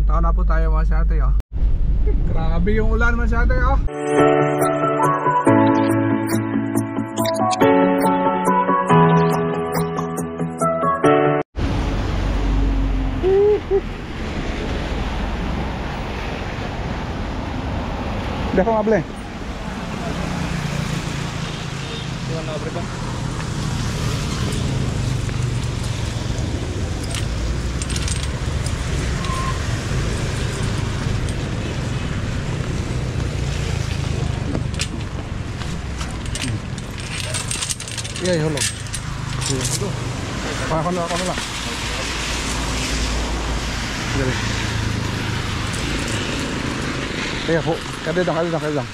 downtown na po tayo mga siyate, oh. Grabe yung ulan mga siyate, oh. Hindi ako mable. Iwan na abre ba? Iya, hulog. Ako na lang. Dali. Kaya po, kali lang.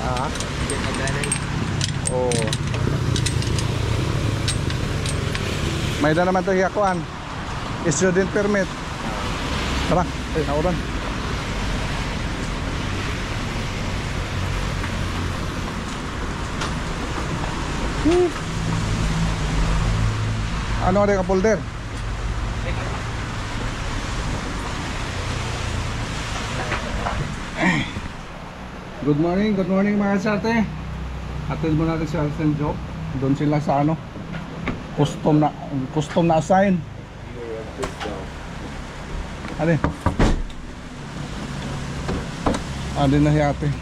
Ah, oh. May da naman ito hiyakuan. Student permit. Tara, nauran. Ano ada ka folder? Good morning mga sate. Atid mo natin si Alsen Job. Doon sila sa ano? Custom na assign. Alin? Alin na hiyate.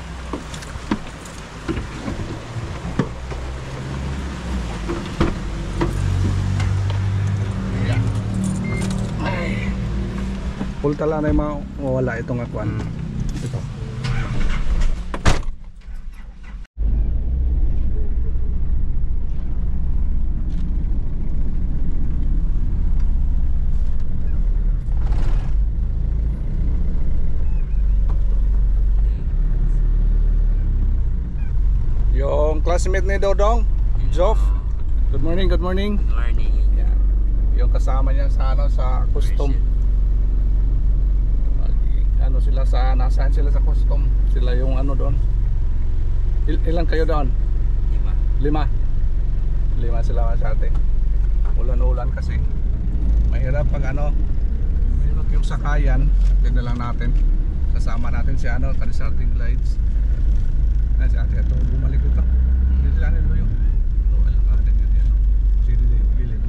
Full tala na yung mga mawala itong akuan. Ito. Yung classmate ni Dodong, Joff. Good morning. Yeah. Yung kasama niya sa ano, sa custom. Ano sila sa nasaan sila sa custom, sila yung ano doon. Ilan kayo doon? 5 sila mga sate. Ulan kasi mahirap pag ano, mahirap yung sakayan. Tignan lang natin, kasama natin si ano, ka-deserting glides. Ay si ate, ito bumalik ito. Hindi sila nilo yun. Ito alam natin yun yan, no? Sige din, gilid.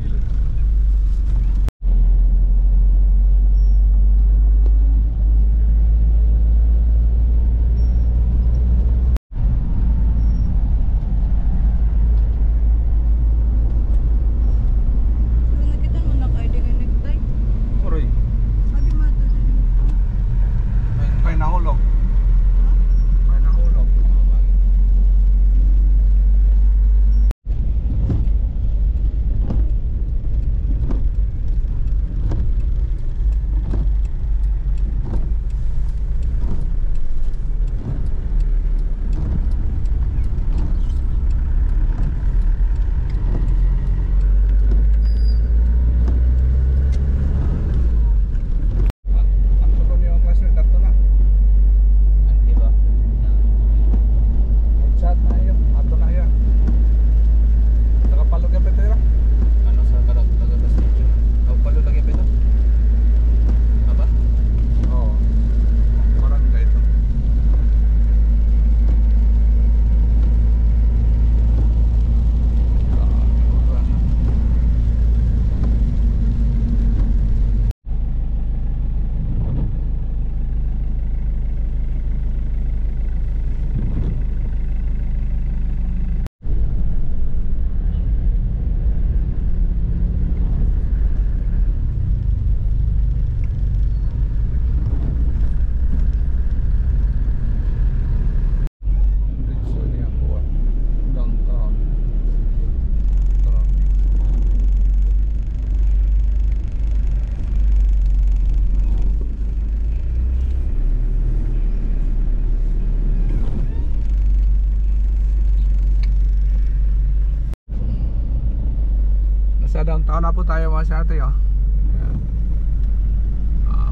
Sa downtown na po tayo mga siyate, oh.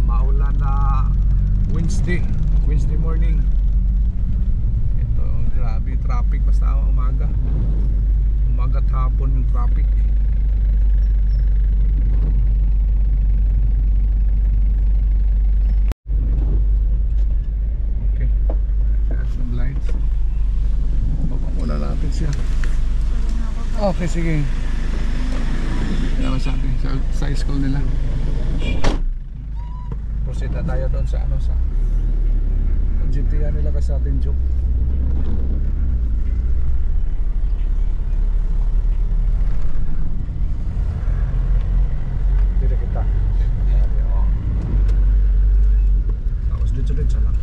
Maulan na Wednesday morning. Ito, grabe traffic basta umaga umagat hapon yung traffic. Okay, some lights. Baka muna natin siya. Okay, sige. Kaya sa atin, sa school nila. Proceed na tayo doon sa ano, sa GTR nila kasi atin joke. Dito kita. Tapos dito lang.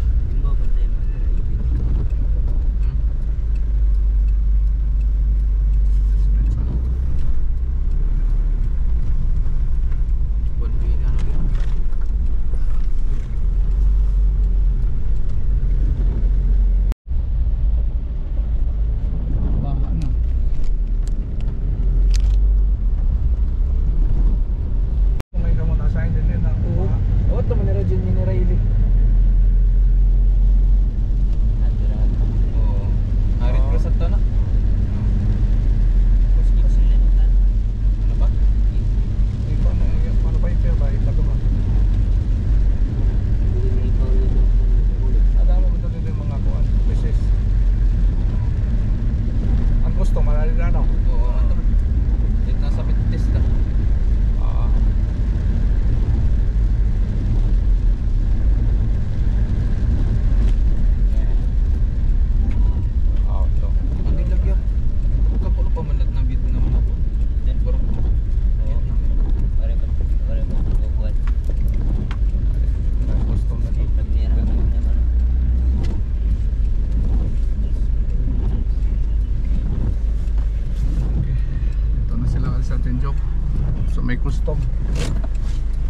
So may custom.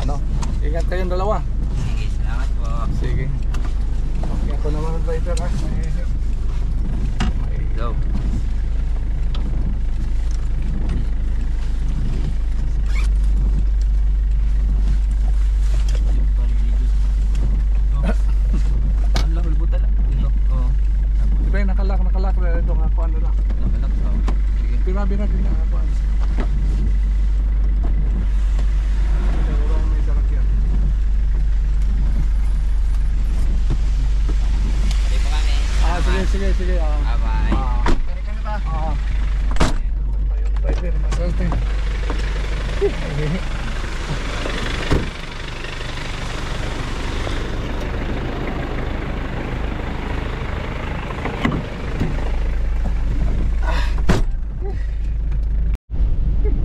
Ano? Ingat kayong dalawa. Sige, salamat po. Sige. Okay, ako naman ang driver ha. Go. Ang lakul buta lang. Oo. Diba yung nakalak na ito nga ako ano lang. Nakalak. Sige. Bira din na ako. Sige. Bye-bye. Kani ta. Ayun, driver, maswerte.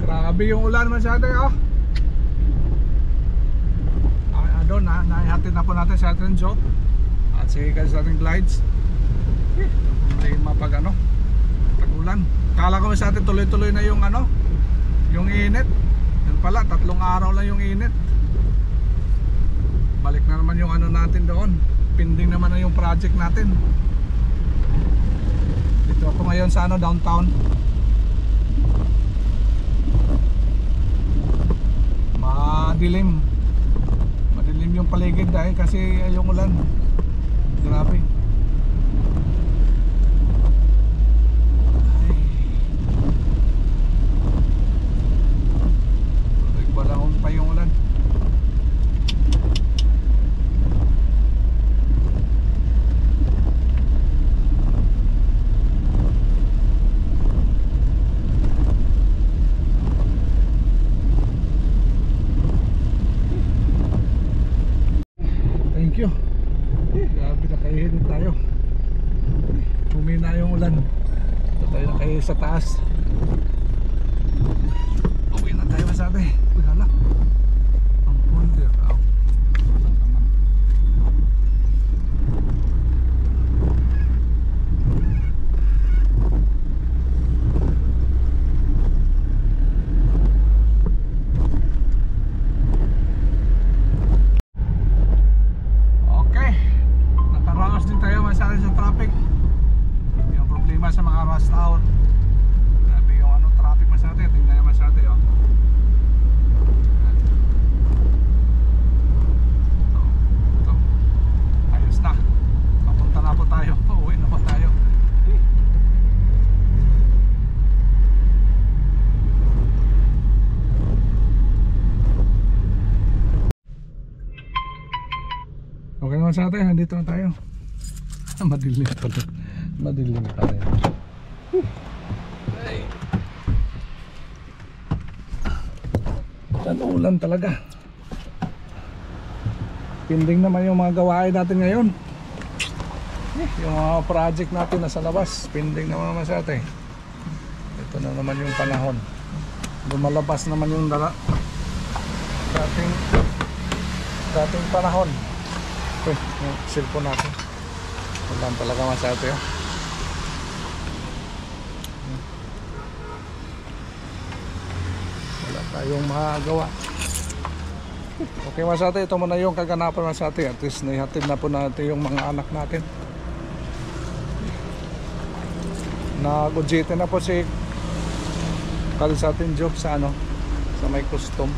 Grabe yung ulan masyado oh. Doon na, naihatid na po natin sa ating job. At sige guys sa ating glides. Hindi mapag ano, tag-ulan. Kala ko sa atin tuloy-tuloy na yung ano, yung init. Yun pala, 3 araw lang yung init. Balik na naman yung ano natin doon. Pending naman na yung project natin. Dito ako ngayon sa ano, downtown. Madilim yung paligid dahil kasi yung ulan. Grabe. Balahon pa yung ulan. Thank you. Grabe na kayo tayo. Humina yung ulan. Ito tayo na kayo sa taas. Uwi na tayo masabi. Uy hala. Ang wonder. Aw. Ang taman. Okay. Nakaraos din tayo masabi sa traffic. Yung problema sa mga rush hour. Grabe yung ano mga sa atin, nandito na tayo. Madilim pala. Madilim pala. Ay. Ulan talaga. Pending naman yung mga gawain natin ngayon. Yung mga project natin nasa labas, pending naman sa atin. Ito na naman yung panahon. Lumalabas naman yung dating panahon. Yung cellphone natin. Ulan talaga masyado yun. Wala tayong magagawa. Okay masyado, ito muna yung kaganapan masyado. At least naihatid na po natin yung mga anak natin. Nag-ujite na po si Kalisatin Job sa sa may custom.